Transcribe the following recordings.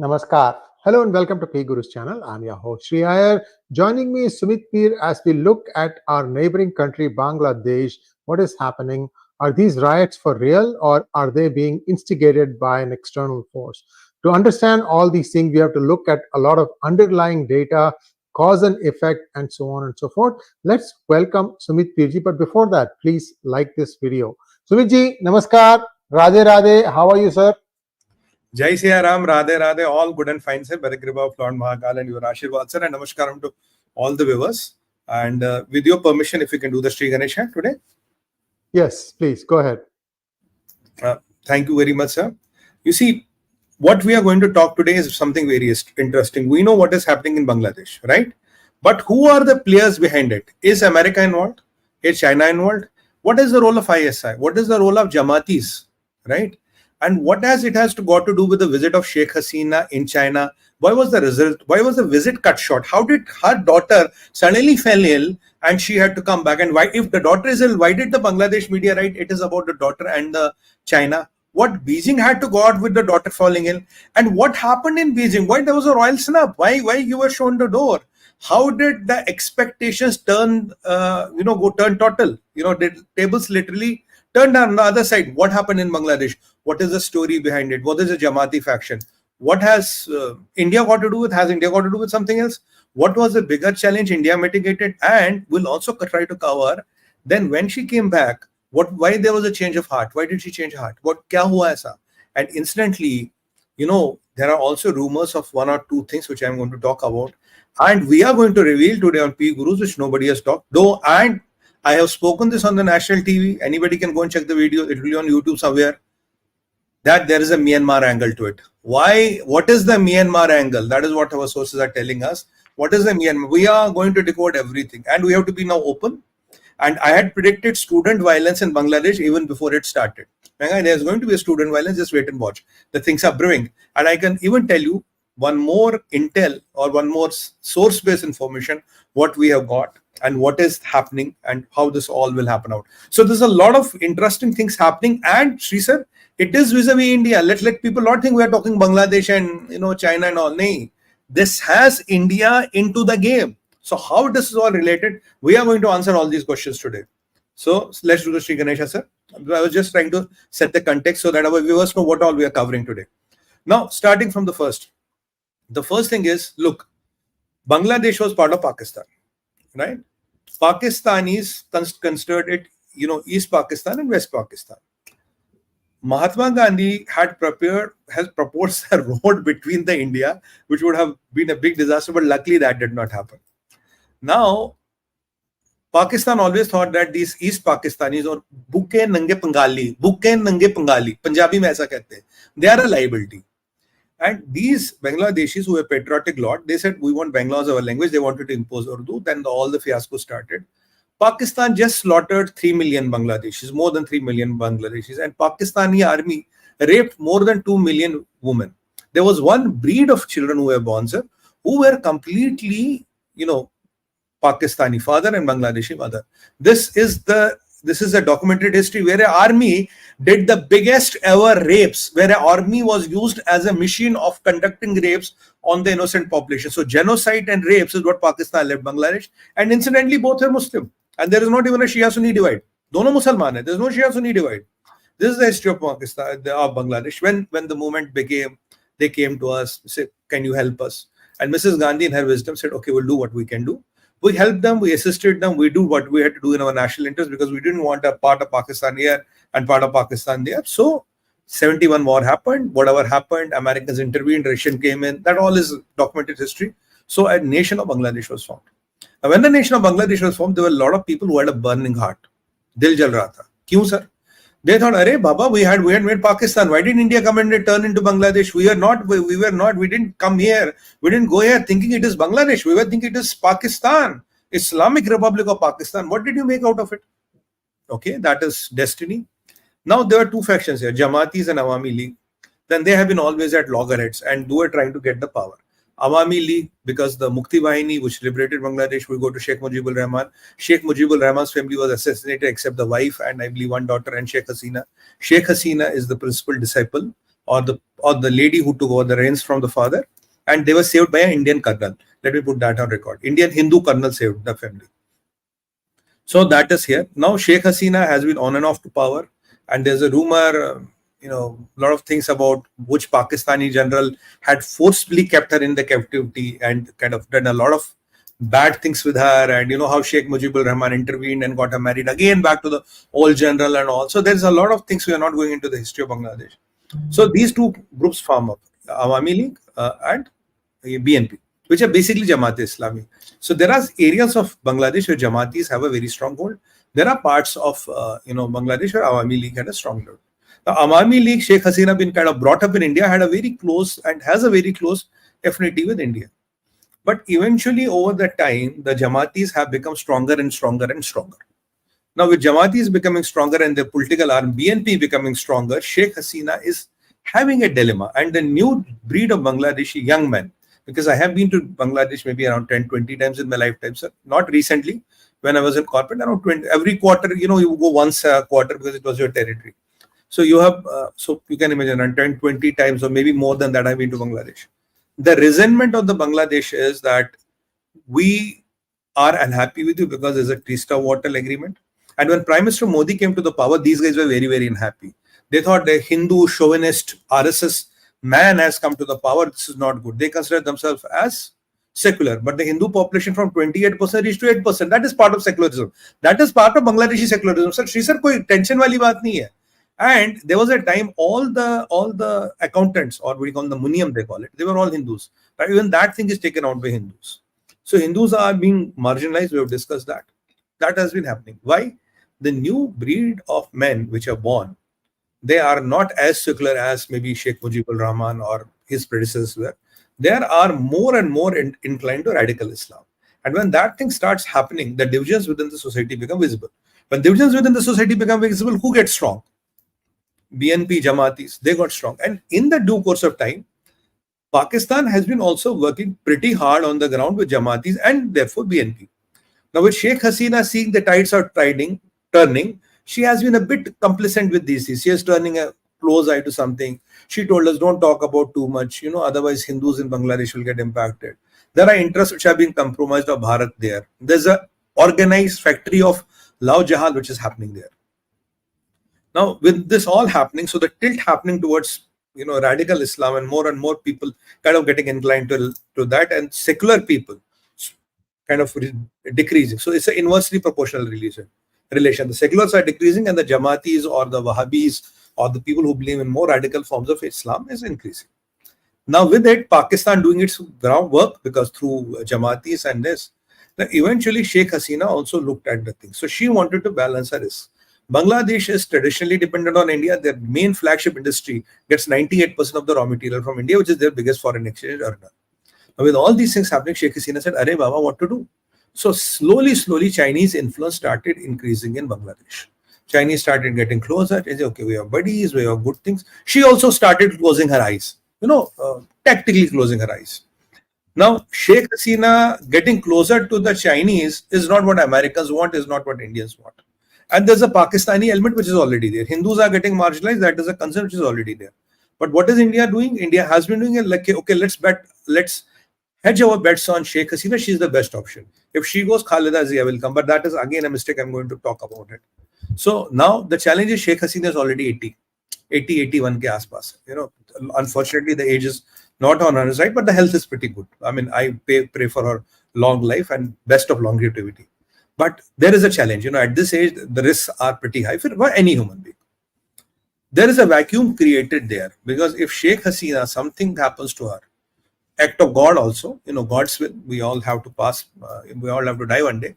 Namaskar. Hello and welcome to 𝗣𝗚𝘂𝘁 channel. I'm your host Sree Iyer. Joining me is Sumit as we look at our neighboring country Bangladesh. What is happening? Are these riots for real or are they being instigated by an external force? To understand all these things, we have to look at a lot of underlying data, cause and effect, and so on and so forth. Let's welcome Sumit ji. But before that, please like this video. Sumit ji, Namaskar. Radhe Radhe. How are you, sir? 𝗤𝙧𝙤𝙪 Radhe Radhe, all good and fine, sir. By the grace of Lord Mahakal and your Ashirwad, sir, and namaskaram to all the viewers. And with your permission, if we can do the Sree Ganesha today. Yes, please go ahead. Thank you very much, sir. You see, what we are going to talk today is something very interesting. We know what is happening in Bangladesh, right? But who are the players behind it? Is America involved? Is China involved? What is the role of ISI? What is the role of Jamaatis, right? And what has it to got to do with the visit of Sheikh Hasina in China? Why was the result? Why was the visit cut short? How did her daughter suddenly fell ill and she had to come back? And why, if the daughter is ill, why did the Bangladesh media write it is about the daughter and the China? What Beijing had to go out with the daughter falling ill? And what happened in Beijing? Why there was a royal snub? Why you were shown the door? How did the expectations turn, turn total? Did tables literally turned on the other side? What happened in Bangladesh? What is the story behind it? What is the Jamaati faction? What has India got to do with? Has India got to do with something else? What was the bigger challenge India mitigated? And will also try to cover. Then when she came back, why there was a change of heart? Why did she change heart? What kya hua aisa? And incidentally, there are also rumors of one or two things which I'm going to talk about. And we are going to reveal today on 𝗣𝗚𝘂𝘁, which nobody has talked. Though, and I have spoken this on the national TV. Anybody can go and check the video. It will be on YouTube somewhere. That there is a Myanmar angle to it. Why? What is the Myanmar angle? That is what our sources are telling us. What is the Myanmar? We are going to decode everything. And we have to be now open. And I had predicted student violence in Bangladesh even before it started. There's going to be a student violence. Just wait and watch. The things are brewing. And I can even tell you one more intel or one more source-based information, what we have got and what is happening and how this all will happen out. So there's a lot of interesting things happening. And Sri sir, it is vis-a-vis India. Let people not think we are talking Bangladesh and China and all. No, this has India into the game. So how this is all related, we are going to answer all these questions today. So let's do the Sree Ganesha, sir. I was just trying to set the context so that our viewers know what all we are covering today. Now, starting from the first. The first thing is, look, Bangladesh was part of Pakistan, right? Pakistanis considered it, East Pakistan and West Pakistan. Mahatma Gandhi has proposed a road between the India, which would have been a big disaster, but luckily that did not happen. Now, Pakistan always thought that these East Pakistanis or Bhuke Nange Bengali, Punjabi mein aisa kehte hain, they are a liability. And these Bangladeshis who were patriotic lot, they said, we want Bangla as our language. They wanted to impose Urdu. Then all the fiasco started. Pakistan just slaughtered 3 million Bangladeshis, more than 3 million Bangladeshis. And Pakistani army raped more than 2 million women. There was one breed of children who were born, sir, who were completely, Pakistani father and Bangladeshi mother. This is a documented history where an army did the biggest ever rapes, where an army was used as a machine of conducting rapes on the innocent population. So genocide and rapes is what Pakistan left Bangladesh. And incidentally, both are Muslim. And there is not even a Shia-Sunni divide. Dono Musalman hai. There is no Shia-Sunni divide. This is the history of Pakistan, of Bangladesh. When the movement began, they came to us, said, can you help us? And Mrs. Gandhi in her wisdom said, okay, we'll do what we can do. We helped them, we assisted them, we do what we had to do in our national interest because we didn't want a part of Pakistan here and part of Pakistan there. So 71 war happened, whatever happened, Americans intervened, Russian came in, that all is documented history. So a nation of Bangladesh was formed. Now when the nation of Bangladesh was formed, there were a lot of people who had a burning heart. Dil jal raha tha. Kyun sir? They thought, Arey Baba, we had made Pakistan. Why did India come and turn into Bangladesh? We didn't come here. We didn't go here thinking it is Bangladesh. We were thinking it is Pakistan, Islamic Republic of Pakistan. What did you make out of it? Okay, that is destiny. Now there are two factions here, Jamaatis and Awami League. Then they have been always at loggerheads and they were trying to get the power. Awami League, because the Mukti Bahini, which liberated Bangladesh, will go to Sheikh Mujibur Rahman. Sheikh Mujibur Rahman's family was assassinated except the wife and I believe one daughter and Sheikh Hasina. Sheikh Hasina is the principal disciple or the lady who took over the reins from the father, and they were saved by an Indian colonel. Let me put that on record. Indian Hindu colonel saved the family. So that is here. Now Sheikh Hasina has been on and off to power, and there's a rumor, a lot of things about which Pakistani general had forcibly kept her in the captivity and kind of done a lot of bad things with her, and how Sheikh Mujibur Rahman intervened and got her married again back to the old general and all. So there's a lot of things. We are not going into the history of Bangladesh. So these two groups form up, Awami League and BNP, which are basically Jamaat-e-Islami. So there are areas of Bangladesh where Jamaatis have a very strong hold. There are parts of Bangladesh where Awami League had a strong hold. The Awami League, Sheikh Hasina been kind of brought up in India, had a very close and has a very close affinity with India. But eventually over the time, the Jamaatis have become stronger and stronger and stronger. Now with Jamaatis becoming stronger and the political arm BNP becoming stronger, Sheikh Hasina is having a dilemma. And the new breed of Bangladeshi young men, because I have been to Bangladesh maybe around 10-20 times in my lifetime, sir. Not recently, when I was in corporate, around 20, every quarter, you go once a quarter because it was your territory. So you have, so you can imagine, around 10-20 times or maybe more than that I've been to Bangladesh. The resentment of the Bangladesh is that we are unhappy with you because there's a 𝗤𝙧𝙤𝘀 agreement. And when Prime Minister Modi came to the power, these guys were very, very unhappy. They thought the Hindu chauvinist RSS man has come to the power. This is not good. They consider themselves as secular, but the Hindu population from 28% reached to 8%. That is part of secularism. That is part of Bangladeshi secularism. Sir, Sri sir, koi tension wali baat nahi hai. And there was a time all the accountants, or what we call the Muniyam, they call it, they were all Hindus. But even that thing is taken out by Hindus. So Hindus are being marginalized. We have discussed that. That has been happening. Why? The new breed of men which are born, they are not as secular as maybe Sheikh Mujibur Rahman or his predecessors were. They are more and more inclined to radical Islam. And when that thing starts happening, the divisions within the society become visible. When divisions within the society become visible, who gets strong? BNP, Jamaatis, they got strong. And in the due course of time, Pakistan has been also working pretty hard on the ground with Jamaatis and therefore BNP. Now with Sheikh Hasina seeing the tides are turning, she has been a bit complacent with these things. She is turning a close eye to something. She told us, don't talk about too much, otherwise Hindus in Bangladesh will get impacted. There are interests which are being compromised of Bharat there. There's a organized factory of 𝗤𝙧𝙤𝙪 which is happening there. Now, with this all happening, so the tilt happening towards radical Islam and more people kind of getting inclined to that, and secular people kind of decreasing. So it's an inversely proportional relation. The seculars are decreasing and the Jamaatis or the Wahhabis or the people who believe in more radical forms of Islam is increasing. Now with it, Pakistan doing its groundwork, because through Jamaatis and this, eventually Sheikh Hasina also looked at the thing. So she wanted to balance her risk. Bangladesh is traditionally dependent on India. Their main flagship industry gets 98% of the raw material from India, which is their biggest foreign exchange earner. Now, with all these things happening, Sheikh Hasina said, "Arey Baba, what to do?" So slowly, Chinese influence started increasing in Bangladesh. Chinese started getting closer. They said, okay, we have buddies, we have good things. She also started closing her eyes, tactically closing her eyes. Now, Sheikh Hasina getting closer to the Chinese is not what Americans want, is not what Indians want. And there's a Pakistani element which is already there. Hindus are getting marginalized. That is a concern which is already there. But what is India doing? India has been doing it like, okay, let's hedge our bets on Sheikh Hasina. She's the best option. If she goes, Khalida Zia will come. But that is again a mistake. I'm going to talk about it. So now the challenge is Sheikh Hasina is already 81 ke aspas. Unfortunately, the age is not on her side, but the health is pretty good. I mean, I pray for her long life and best of longevity. But there is a challenge. At this age, the risks are pretty high for any human being. There is a vacuum created there, because if Sheikh Hasina, something happens to her, act of God also, God's will, we all have to pass, we all have to die one day,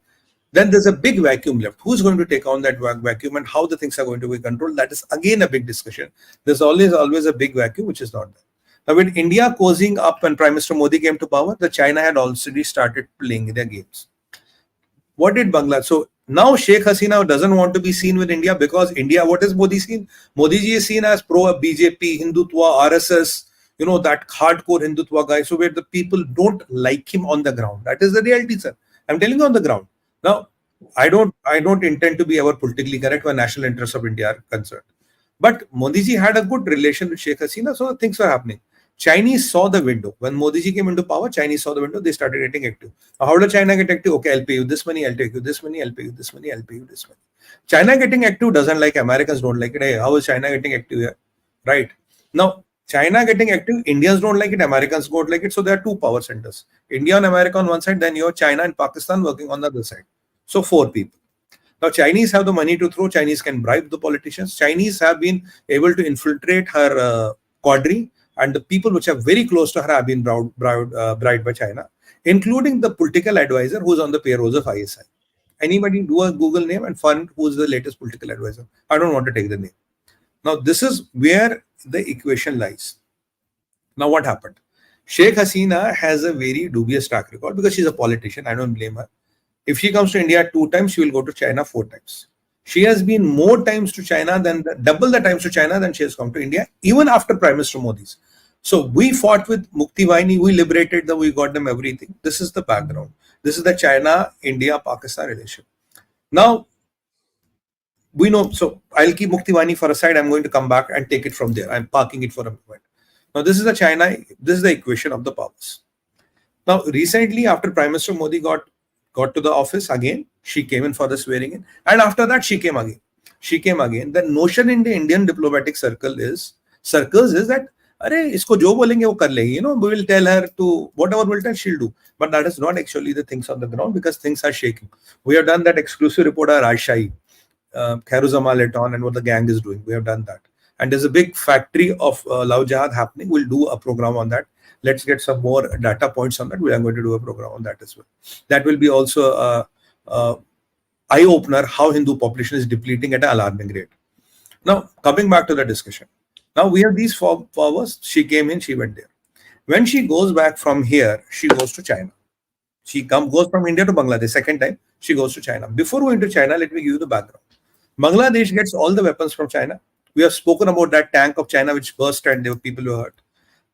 then there's a big vacuum left. Who's going to take on that vacuum and how the things are going to be controlled? That is again a big discussion. There's always a big vacuum which is not there. Now with India cozying up when Prime Minister Modi came to power, the China had already started playing their games. What did Bangla? So now Sheikh Hasina doesn't want to be seen with India, because India, what is Modi seen? Modi ji is seen as pro-BJP, Hindutva, RSS, that hardcore Hindutva guy. So where the people don't like him on the ground. That is the reality, sir. I'm telling you on the ground. Now, I don't intend to be ever politically correct when national interests of India are concerned. But Modi ji had a good relation with Sheikh Hasina, so things were happening. Chinese saw the window. When Modi ji came into power, Chinese saw the window, they started getting active. Now, how did China get active? Okay, I'll pay you this money, I'll take you this money, I'll pay you this money, I'll pay you this money. China getting active doesn't like Americans don't like it. Hey, how is China getting active here? Right. Now, China getting active, Indians don't like it, Americans don't like it. So there are two power centers. India and America on one side, then you have China and Pakistan working on the other side. So 4 people. Now, Chinese have the money to throw. Chinese can bribe the politicians. Chinese have been able to infiltrate her cadre, and the people which are very close to her have been bribed by China, including the political advisor who's on the payrolls of ISI. Anybody do a Google name and find who's the latest political advisor. I don't want to take the name. Now, this is where the equation lies. Now, what happened? Sheikh Hasina has a very dubious track record because she's a politician. I don't blame her. If she comes to India 2 times, she will go to China 4 times. She has been more times to China than double the times to China than she has come to India, even after Prime Minister Modi's. So we fought with Mukti Vahini, we liberated them, we got them everything. This is the background. This is the China, India, Pakistan relation. Now, we know, so I'll keep Mukti Vahini for a side. I'm going to come back and take it from there. I'm parking it for a moment. Now, this is the China, this is the equation of the powers. Now, recently, after Prime Minister Modi got to the office again, she came in for the swearing in, and after that she came again. The notion in the Indian diplomatic circles is that अरे इसको जो बोलेंगे वो कर लेगी, we will tell her to whatever we'll tell, she'll do. But that is not actually the things on the ground, because things are shaking. We have done that exclusive report on 𝙒𝙖, 𝗤𝙧𝙤𝘀𝘆 𝗤𝘂𝘆 and what the gang is doing. We have done that, and there's a big factory of 𝗤𝙗𝙗 happening. We'll do a program on that. Let's get some more data points on that. We are going to do a program on that as well. That will be also a eye-opener how Hindu population is depleting at an alarming rate. Now, coming back to the discussion. Now, we have these 4 powers. She came in, she went there. When she goes back from here, she goes to China. She goes from India to Bangladesh. Second time, she goes to China. Before going to China, let me give you the background. Bangladesh gets all the weapons from China. We have spoken about that tank of China which burst and there were people who were hurt.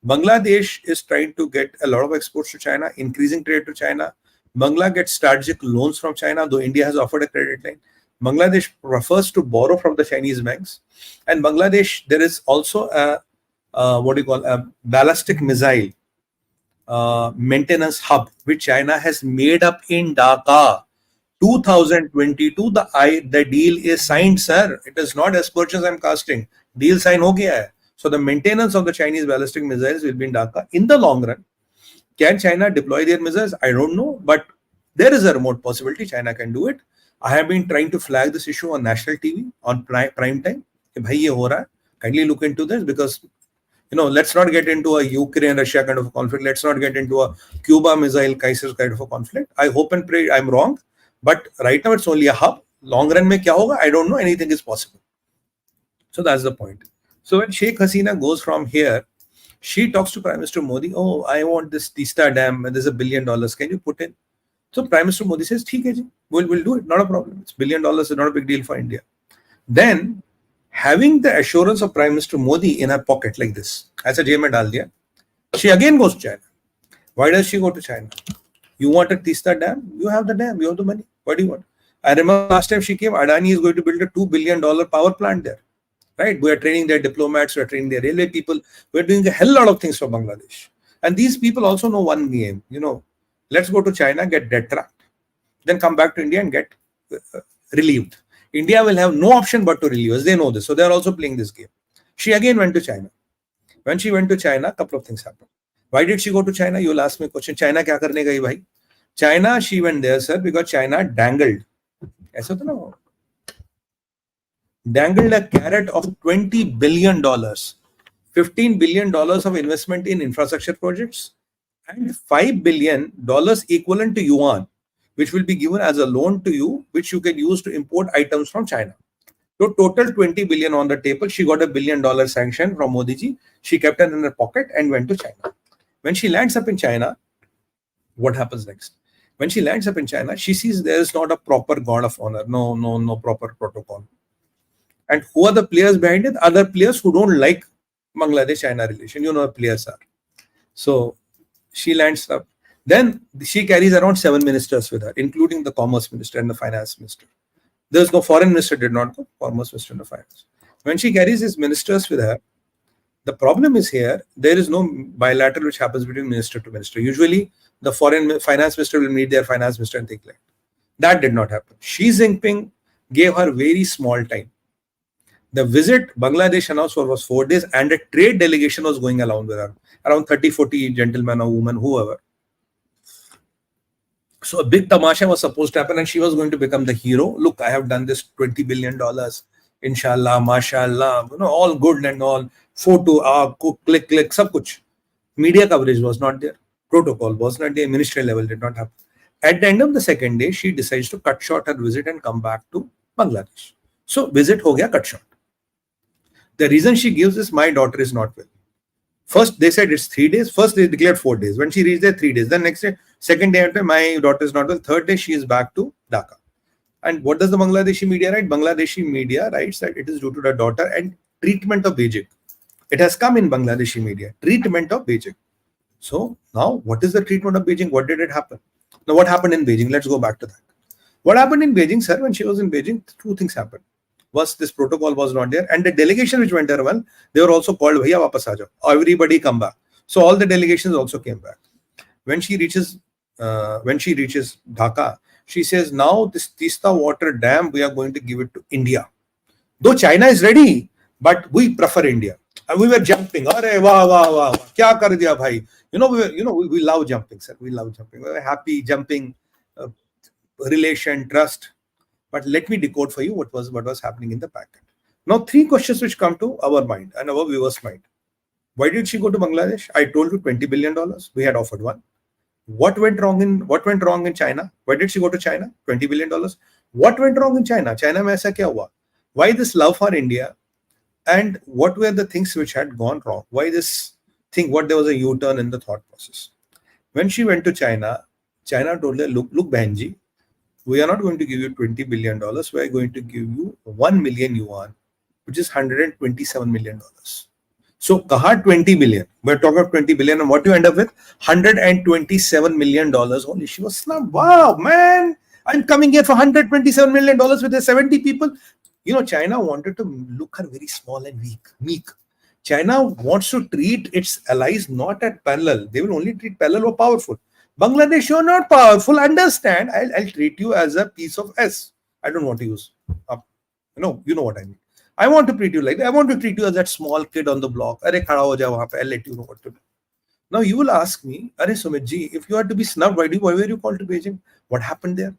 Bangladesh is trying to get a lot of exports to China, increasing trade to China. Bangla gets strategic loans from China, though India has offered a credit line. Bangladesh prefers to borrow from the Chinese banks. And Bangladesh, there is also a ballistic missile maintenance hub, which China has made up in Dhaka. 2022, the deal is signed, sir. It is not aspersions I'm casting. Deal sign ho gaya hai. So the maintenance of the Chinese ballistic missiles will be in Dhaka. In the long run, can China deploy their missiles? I don't know, but there is a remote possibility China can do it. I have been trying to flag this issue on national TV, on prime time. Kindly look into this, because let's not get into a Ukraine-Russia kind of a conflict. Let's not get into a Cuba missile crisis kind of a conflict. I hope and pray I'm wrong, but right now it's only a hub. Long run mein kya hoga? I don't know. Anything is possible. So that's the point. So when Sheikh Hasina goes from here, she talks to Prime Minister Modi. Oh, I want this Teesta Dam, and there's $1 billion. Can you put in? So Prime Minister Modi says, "Theek hai ji, we'll do it. Not a problem. It's $1 billion is not a big deal for India." Then, having the assurance of Prime Minister Modi in her pocket like this, as a jay mein dal diya, she again goes to China. Why does she go to China? You want a Teesta Dam? You have the dam. You have the money. What do you want? I remember last time she came, Adani is going to build a $2 billion power plant there. Right? We are training their diplomats, we are training their railway people. We are doing a hell lot of things for Bangladesh. And these people also know one game. Let's go to China, get debt trapped, then come back to India and get relieved. India will have no option but to relieve us. They know this. So they are also playing this game. She again went to China. When she went to China, a couple of things happened. Why did she go to China? You will ask me a question. China kya karne gayi bhai? China, she went there, sir, because China dangled. Aisa to na? Dangled a carrot of $20 billion, $15 billion of investment in infrastructure projects, and $5 billion equivalent to yuan, which will be given as a loan to you, which you can use to import items from China. So total $20 billion on the table. She got $1 billion sanction from Modi ji. She kept it in her pocket and went to China. When she lands up in China, what happens next? When she lands up in China, she sees there is not a proper guard of honor, no proper protocol. And who are the players behind it? Other players who don't like Bangladesh-China relation. Players are. So she lands up. Then she carries around 7 ministers with her, including the commerce minister and the finance minister. There's no foreign minister, did not go, commerce minister and the finance. When she carries his ministers with her, the problem is here, there is no bilateral which happens between minister to minister. Usually, the foreign finance minister will meet their finance minister and things like that. That did not happen. Xi Jinping gave her very small time. The visit Bangladesh announced for was 4 days, and a trade delegation was going along with her, around 30-40 gentlemen or women, whoever. So a big tamasha was supposed to happen, and she was going to become the hero. Look, I have done this $20 billion. Inshallah, mashallah, all good and all. Photo, click, sab kuch. Media coverage was not there. Protocol was not there. Ministerial level did not happen. At the end of the second day, she decides to cut short her visit and come back to Bangladesh. So visit ho gaya cut short. The reason she gives is, my daughter is not well. First, they said it's 3 days. First, they declared 4 days. When she reached there, 3 days. Then next day, second day after, my daughter is not well. Third day, she is back to Dhaka. And what does the Bangladeshi media write? Bangladeshi media writes that it is due to the daughter and treatment of 𝗣𝗽𝗫. It has come in Bangladeshi media. Treatment of 𝗣𝗽𝗫. So now, what is the treatment of 𝗣𝗽𝗫? What did it happen? Now, what happened in Beijing? Let's go back to that. What happened in Beijing, sir? When she was in Beijing, 2 things happened. Was this protocol was not there, and the delegation which went there, well, they were also called "Bhaiya wapas aa jao." Everybody come back. So all the delegations also came back. When she reaches Dhaka, she says, now this Teesta water dam, we are going to give it to India. Though China is ready, but we prefer India. And we were jumping. Arey wah wah wah, kya kar diya bhai? We love jumping, sir. We love jumping. We were happy jumping, relation, trust. But let me decode for you what was happening in the packet. Now, 3 questions which come to our mind and our viewers' mind. Why did she go to Bangladesh? I told you $20 billion. We had offered one. What went wrong in China? Why did she go to China? $20 billion. What went wrong in China? China mein aisa kya hua? Why this love for India? And what were the things which had gone wrong? Why this thing? What there was a U-turn in the thought process. When she went to China, China told her, look, Bahanji, we are not going to give you $20 billion. We are going to give you 1 million yuan, which is $127 million. So, kaha 20 billion. We're talking about 20 billion, and what you end up with? $127 million only. She was snubbed. Wow, man, I'm coming here for $127 million with the 70 people. China wanted to look her very small and meek. China wants to treat its allies not at parallel. They will only treat parallel or powerful. Bangladesh, you're not powerful. Understand? I'll treat you as a piece of S. I don't want to use up. You know what I mean. I want to treat you like that. I want to treat you as that small kid on the block. Arey khada ho jao wahan pe. I'll let you know what to do. Now you will ask me, Arey Sumit ji, if you had to be snubbed, why were you called to Beijing? What happened there?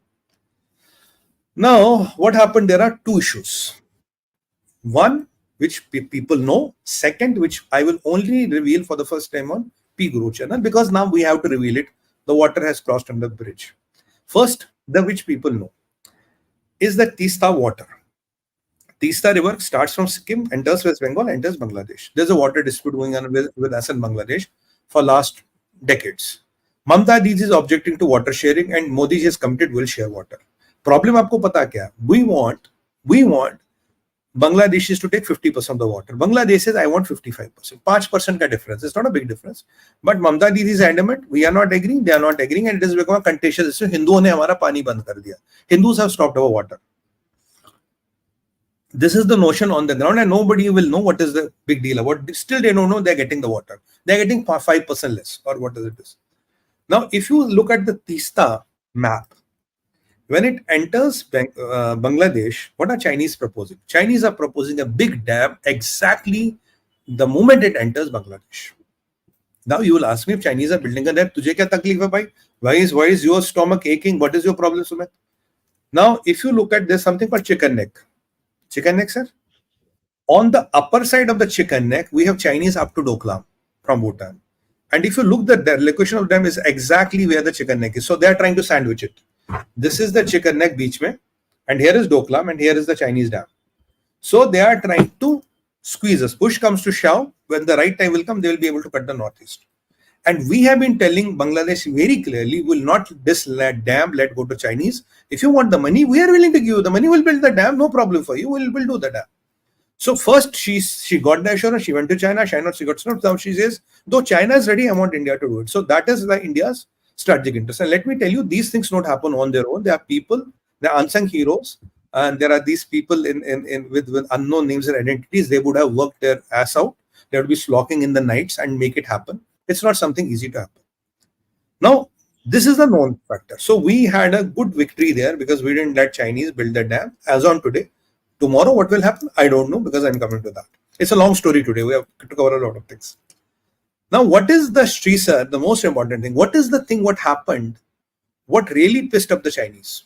Now, what happened? There are 2 issues. One, which people know. Second, which I will only reveal for the first time on P Guru channel, because now we have to reveal it. The water has crossed under the bridge. First, the which people know is the Teesta water. Teesta river starts from Sikkim, enters West Bengal, enters Bangladesh. There's a water dispute going on with us in Bangladesh for last decades. Mamta Didi is objecting to water sharing, and Modi ji is committed will share water. Problem aapko pata kya? We want Bangladeshis to take 50% of the water. Bangladesh says, I want 55%. 5% ka difference. It's not a big difference. But Mamta Didi is adamant. We are not agreeing. They are not agreeing. And it has become a contentious issue. Hinduon ne hamara pani band kar diya. Hindus have stopped our water. This is the notion on the ground, and nobody will know what is the big deal about. Still, they don't know they're getting the water. They're getting 5% less, or what is it? Now, if you look at the Teesta map, when it enters Bangladesh, what are Chinese proposing? Chinese are proposing a big dam exactly the moment it enters Bangladesh. Now you will ask me, if Chinese are building a dam, tujhe kya takleef hai bhai? Why is your stomach aching? What is your problem, Sumit? Now, if you look at, there's something called chicken neck. Chicken neck, sir? On the upper side of the chicken neck, we have Chinese up to Doklam from Bhutan. And if you look, the location of them is exactly where the chicken neck is. So they are trying to sandwich it. This is the chicken neck beach mein, and here is Doklam, and here is the Chinese dam. So they are trying to squeeze us. Push comes to shove. When the right time will come, they will be able to cut the northeast. And we have been telling Bangladesh very clearly, will not this dam let go to Chinese. If you want the money, we are willing to give you the money. We'll build the dam, no problem for you. We'll do the dam. So first she got the assurance. She went to China. She got snubbed. Now she says, though China is ready, I want India to do it. So that is India's strategic interest. And let me tell you, these things don't happen on their own. There are people, they are unsung heroes. and there are these people with unknown names and identities. They would have worked their ass out. They would be slocking in the nights and make it happen. It's not something easy to happen. Now, this is a known factor. So we had a good victory there because we didn't let Chinese build the dam as on today. Tomorrow, what will happen? I don't know, because I'm coming to that. It's a long story today. We have to cover a lot of things. Now, what is the Sree sir, the most important thing? What is the thing what happened? What really pissed up the Chinese?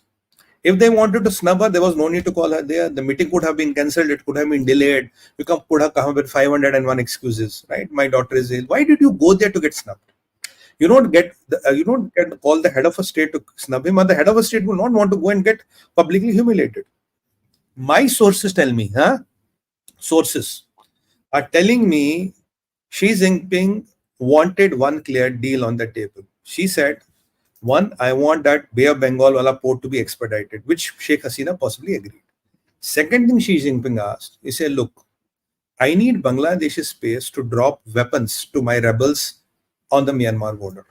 If they wanted to snub her, there was no need to call her there. The meeting could have been cancelled. It could have been delayed. You could have come with 501 excuses, right? My daughter is ill. Why did you go there to get snubbed? You don't get to call the head of a state to snub him, or the head of a state will not want to go and get publicly humiliated. My sources tell me, sources are telling me Xi Jinping wanted one clear deal on the table. She said, one, I want that Bay of Bengal wala port to be expedited, which Sheikh Hasina possibly agreed. Second thing Xi Jinping asked, he said, look, I need Bangladesh's space to drop weapons to my rebels on the Myanmar border.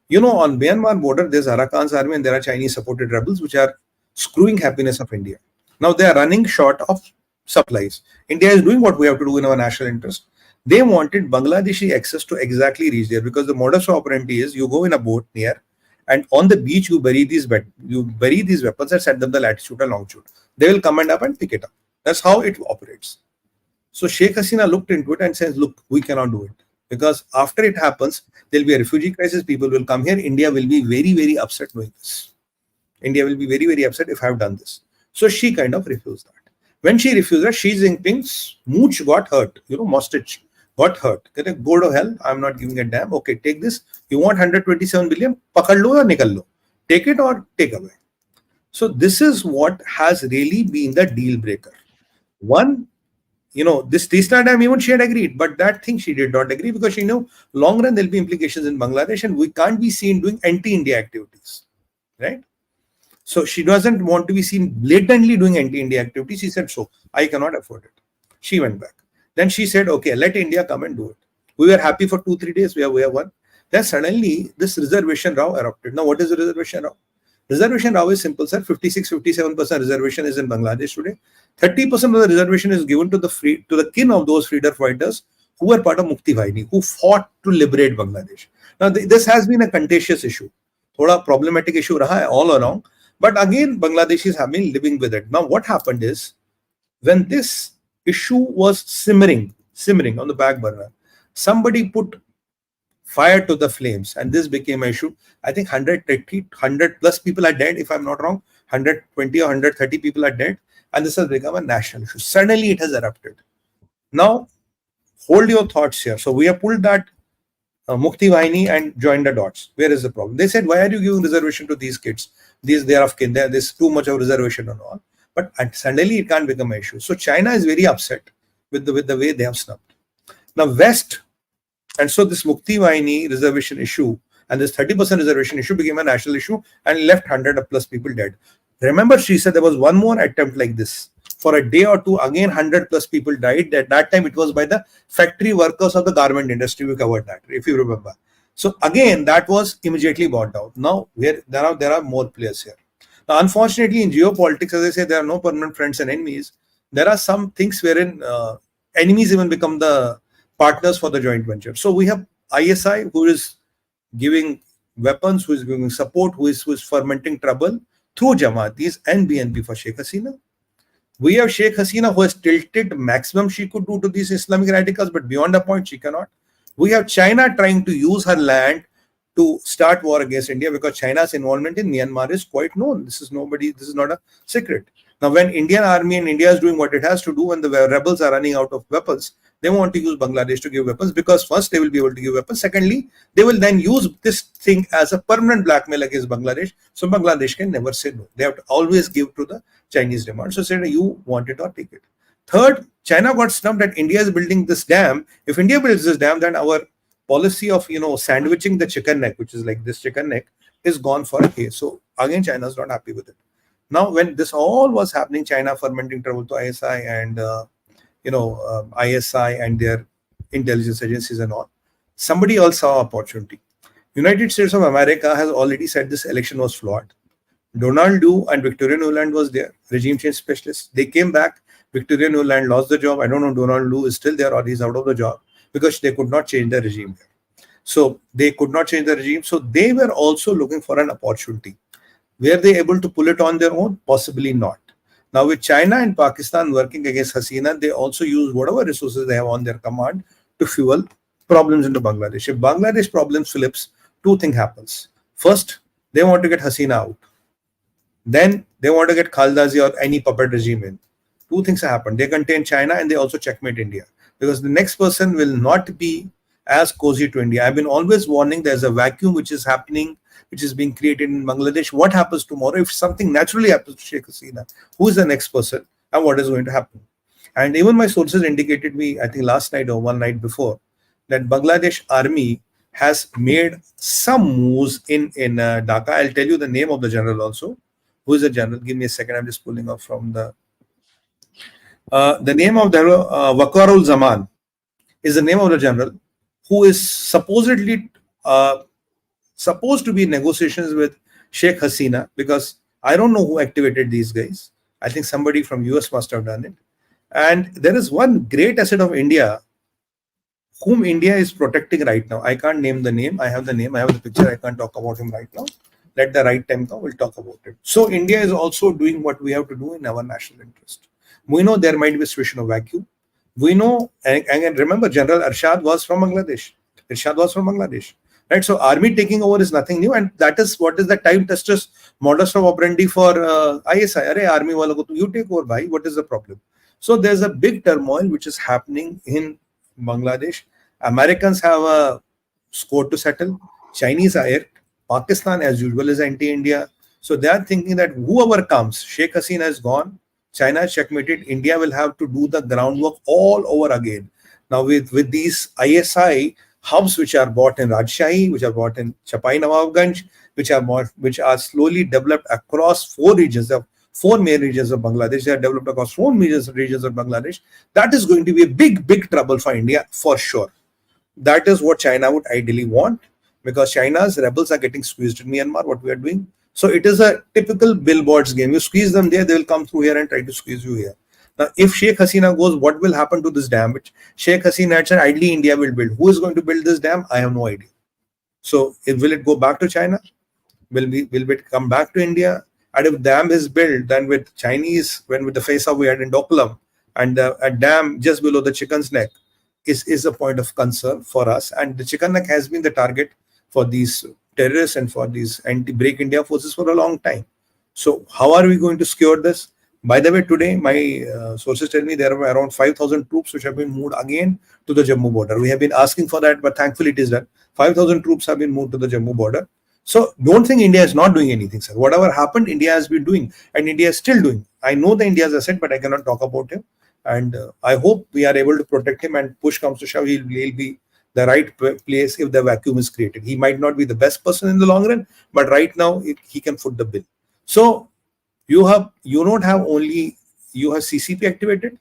You know, on Myanmar border, there's Arakan's army and there are Chinese supported rebels which are screwing happiness of India. Now they are running short of supplies. India is doing what we have to do in our national interest. They wanted Bangladeshi access to exactly reach there, because the modus operandi is you go in a boat near, and on the beach you bury these weapons and set them the latitude and longitude. They will come and up and pick it up. That's how it operates. So Sheikh Hasina looked into it and says, look, we cannot do it, because after it happens, there'll be a refugee crisis. People will come here. India will be very, very upset doing this. India will be very, very upset if I have done this. So she kind of refused that. When she refused that, Xi Jinping's mooch got hurt. Mustache got hurt. Go to hell. I'm not giving a damn. Okay, take this. You want 127 billion? Pakad lo ya nikal lo. Take it or take away. So this is what has really been the deal breaker. One, this Teesta dam, even she had agreed, but that thing she did not agree, because she knew long run there'll be implications in Bangladesh and we can't be seen doing anti-India activities, right? So she doesn't want to be seen blatantly doing anti-India activities. She said, so I cannot afford it. She went back. Then she said, okay, let India come and do it. We were happy for 2-3 days. We have won. Then suddenly this Reservation Row erupted. Now, what is the Reservation Row? Reservation Row is simple, sir. 56-57% reservation is in Bangladesh today. 30% of the reservation is given to the kin of those freedom fighters who were part of Mukti Vahini, who fought to liberate Bangladesh. Now, this has been a contentious issue. Thoda problematic issue raha hai all along. But again, Bangladeshis have been living with it. Now, what happened is, when this issue was simmering on the back burner, somebody put fire to the flames and this became an issue. I think 100 plus people are dead, if I'm not wrong. 120 or 130 people are dead. And this has become a national issue. Suddenly it has erupted. Now, hold your thoughts here. So we have pulled that Mukti Vahini and joined the dots. Where is the problem? They said, why are you giving reservation to these kids? They are of kin. There's too much of reservation and all. But suddenly it can't become an issue. So China is very upset with the way they have snubbed. Now West, and so this Mukti Vahini reservation issue and this 30% reservation issue became a national issue and left 100 plus people dead. Remember, she said there was one more attempt like this. For a day or two, again 100 plus people died. At that time, it was by the factory workers of the garment industry. We covered that, if you remember. So again, that was immediately brought down. Now, there are more players here. Now, unfortunately, in geopolitics, as I say, there are no permanent friends and enemies. There are some things wherein enemies even become the partners for the joint venture. So we have ISI, who is giving weapons, who is giving support, who is fermenting trouble through Jamaatis and BNP for Sheikh Hasina. We have Sheikh Hasina, who has tilted maximum she could do to these Islamic radicals, but beyond a point she cannot. We have China trying to use her land to start war against India, because China's involvement in Myanmar is quite known. This is not a secret. Now, when Indian army and India is doing what it has to do, and the rebels are running out of weapons, they want to use Bangladesh to give weapons, because first they will be able to give weapons. Secondly, they will then use this thing as a permanent blackmail against Bangladesh. So Bangladesh can never say no. They have to always give to the Chinese demand. So say, you want it or take it. Third, China got snubbed that India is building this dam. If India builds this dam, then our policy of sandwiching the chicken neck, which is like this chicken neck, is gone for a case. So again, China is not happy with it. Now, when this all was happening, China fermenting trouble to ISI and ISI and their intelligence agencies and all, somebody else saw opportunity. United States of America has already said this election was flawed. Donald Du and Victoria Nuland was there, regime change specialists. They came back. Victoria Nuland lost the job. I don't know, Donald Du is still there or he's out of the job because they could not change the regime here. So they could not change the regime. So they were also looking for an opportunity. Were they able to pull it on their own? Possibly not. Now with China and Pakistan working against Hasina, they also use whatever resources they have on their command to fuel problems into Bangladesh. If Bangladesh problems flips, two things happens. First, they want to get Hasina out. Then they want to get Khaldazi or any puppet regime in. Two things happen. They contain China and they also checkmate India. Because the next person will not be as cozy to India. I've been always warning there's a vacuum which is happening, which is being created in Bangladesh. What happens tomorrow if something naturally happens to Sheikh Hasina? Who is the next person and what is going to happen? And even my sources indicated me, I think last night or one night before, that Bangladesh army has made some moves in Dhaka. I'll tell you the name of the general also. Who is the general? Give me a second. I'm just pulling up from the name of the Waqarul Zaman is the name of the general who is supposedly supposed to be in negotiations with Sheikh Hasina, because I don't know who activated these guys. I think somebody from US must have done it. And there is one great asset of India whom India is protecting right now. I can't name the name. I have the name. I have the picture. I can't talk about him right now. Let the right time come. We'll talk about it. So India is also doing what we have to do in our national interest. We know there might be a situation of vacuum. We know, and remember, General Arshad was from Bangladesh. Irshad was from Bangladesh. Right? So army taking over is nothing new. And that is what is the time testers modus operandi for ISI. Arey, army wala ko, you take over, bhai. What is the problem? So there's a big turmoil which is happening in Bangladesh. Americans have a score to settle. Chinese are it. Pakistan, as usual, is anti-India. So they are thinking that whoever comes, Sheikh Hasina is gone, China is checkmated, India will have to do the groundwork all over again. Now with these ISI hubs which are bought in Rajshahi, which are bought in Chapai Nawabganj, which are slowly developed across four main regions of Bangladesh. They are developed across four major regions of Bangladesh. That is going to be a big trouble for India for sure. That is what China would ideally want, because China's rebels are getting squeezed in Myanmar, what we are doing. So it is a typical billboards game. You squeeze them there, they will come through here and try to squeeze you here. Now, if Sheikh Hasina goes, what will happen to this dam? Which Sheikh Hasina had said, ideally India will build. Who is going to build this dam? I have no idea. So will it go back to China? Will it come back to India? And if dam is built, then with Chinese, when with the face-off we had in Dokulam, and a dam just below the chicken's neck is a point of concern for us. And the chicken neck has been the target for these terrorists and for these anti-break India forces for a long time. So how are we going to secure this? By the way, today my sources tell me there are around 5,000 troops which have been moved again to the Jammu border. We have been asking for that, but thankfully it is done. 5,000 troops have been moved to the Jammu border. So don't think India is not doing anything, sir. Whatever happened, India has been doing, and India is still doing. I know the India's asset, but I cannot talk about him. And I hope we are able to protect him, and push comes to shove, he'll be the right place if the vacuum is created. He might not be the best person in the long run, but right now he can foot the bill. So you have CCP activated,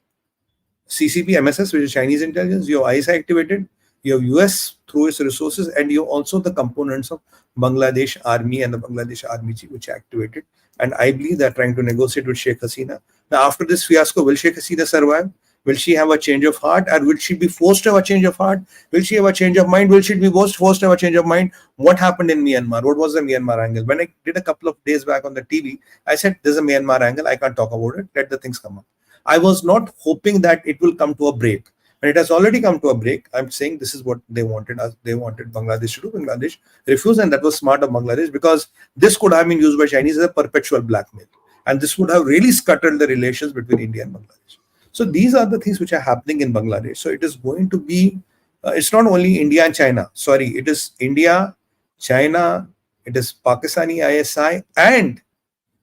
CCP MSS, which is Chinese intelligence. You have ISI activated. You have US through its resources, and you have also the components of Bangladesh army and the Bangladesh army chief, which are activated. And I believe they're trying to negotiate with Sheikh Hasina. Now, after this fiasco, will Sheikh Hasina survive? Will she have a change of heart, or will she be forced to have a change of heart? Will she have a change of mind? Will she be forced to have a change of mind? What happened in Myanmar? What was the Myanmar angle? When I did a couple of days back on the TV, I said, there's a Myanmar angle. I can't talk about it. Let the things come up. I was not hoping that it will come to a break. And it has already come to a break. I'm saying this is what they wanted. They wanted Bangladesh to do. Bangladesh refused, and that was smart of Bangladesh, because this could have been used by Chinese as a perpetual blackmail. And this would have really scuttled the relations between India and Bangladesh. So these are the things which are happening in Bangladesh. So it is going to be, it's not only India and China. Sorry, it is India, China, it is Pakistani ISI, and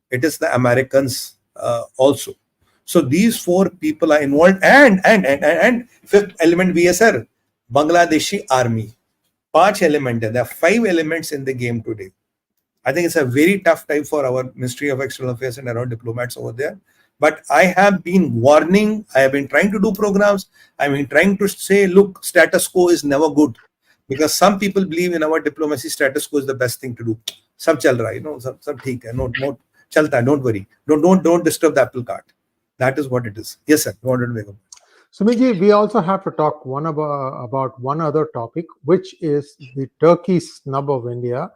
it is the Americans also. So these four people are involved, and fifth element BSR, Bangladeshi army. 5 elements. There are 5 elements in the game today. I think it's a very tough time for our Ministry of External Affairs and our diplomats over there. But I have been warning. I have been trying to do programs. I've been trying to say, look, status quo is never good, because some people believe in our diplomacy status quo is the best thing to do. Sab chal raha hai, sab theek hai, Chalta, don't worry. Don't disturb the apple cart. That is what it is. Yes, sir. You wanted to make a... Sumitji, we also have to talk about one other topic, which is the Turkey snub of India.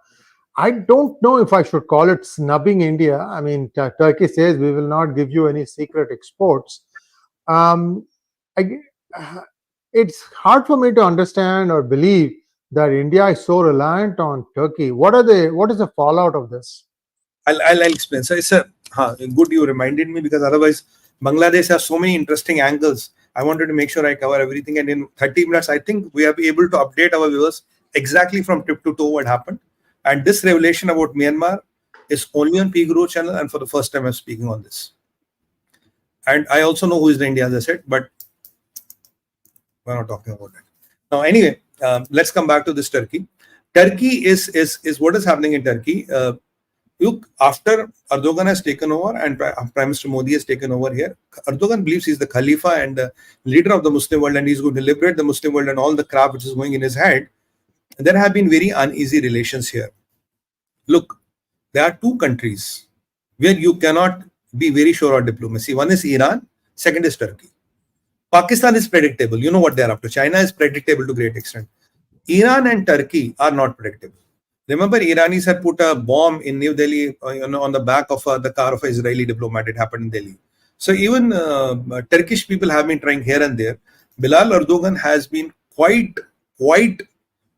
I don't know if I should call it snubbing India. I mean, Turkey says we will not give you any secret exports. Um, I, it's hard for me to understand or believe that India is so reliant on Turkey. What is the fallout of this? I'll explain. So it's good you reminded me, because otherwise Bangladesh has so many interesting angles. I wanted to make sure I cover everything, and in 30 minutes I think we are able to update our viewers exactly from tip to toe what happened. And this revelation about Myanmar is only on 𝗣𝗃 channel, and for the first time I'm speaking on this. And I also know who is the India, as I said, but we're not talking about that. Now, anyway, let's come back to this Turkey. Turkey is what is happening in Turkey. Look, after Erdogan has taken over and Prime Minister Modi has taken over here, Erdogan believes he's the Khalifa and the leader of the Muslim world, and he's going to liberate the Muslim world and all the crap which is going in his head. There have been very uneasy relations here. Look, there are two countries where you cannot be very sure of diplomacy. One is Iran, second is Turkey. Pakistan is predictable. You know what they're up to. China is predictable to a great extent. Iran and Turkey are not predictable. Remember, Iranis had put a bomb in New Delhi on the back of the car of an Israeli diplomat. It happened in Delhi. So even Turkish people have been trying here and there. Bilal Erdogan has been quite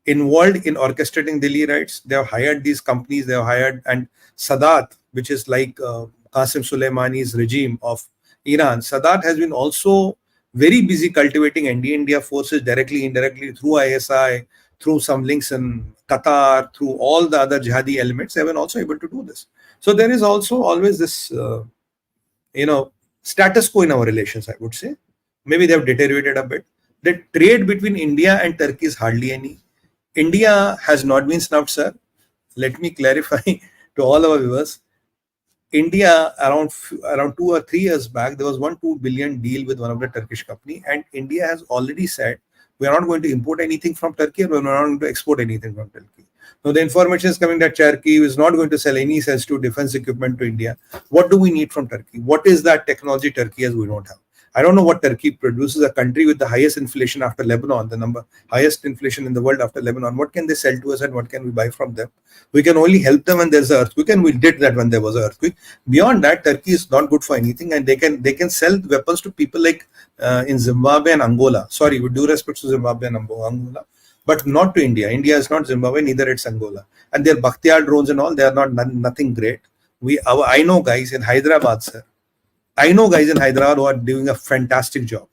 involved in orchestrating Delhi riots. They have hired these companies. They have hired, and Sadat, which is like Qasem Soleimani's regime of Iran. Sadat has been also very busy cultivating anti-India forces directly, indirectly, through ISI, through some links in Qatar, through all the other jihadi elements. They have been also able to do this. So there is also always this, status quo in our relations, I would say. Maybe they have deteriorated a bit. The trade between India and Turkey is hardly any. India has not been snubbed, sir. Let me clarify to all our viewers. India, around 2 or 3 years back, there was $2 billion deal with one of the Turkish company, and India has already said we are not going to import anything from Turkey, and we are not going to export anything from Turkey. Now, the information is coming that Turkey is not going to sell any sensitive defense equipment to India. What do we need from Turkey? What is that technology Turkey has we don't have? I don't know what Turkey produces, a country with the highest inflation after Lebanon, highest inflation in the world after Lebanon. What can they sell to us and what can we buy from them? We can only help them when there's an earthquake, and we did that when there was an earthquake. Beyond that, Turkey is not good for anything, and they can sell weapons to people like in Zimbabwe and Angola. Sorry, with due respect to Zimbabwe and Angola, but not to India. India is not Zimbabwe, neither it's Angola. And their 𝗣𝗃𝗏 drones and all, they are nothing great. I know guys in Hyderabad, sir. I know guys in Hyderabad who are doing a fantastic job.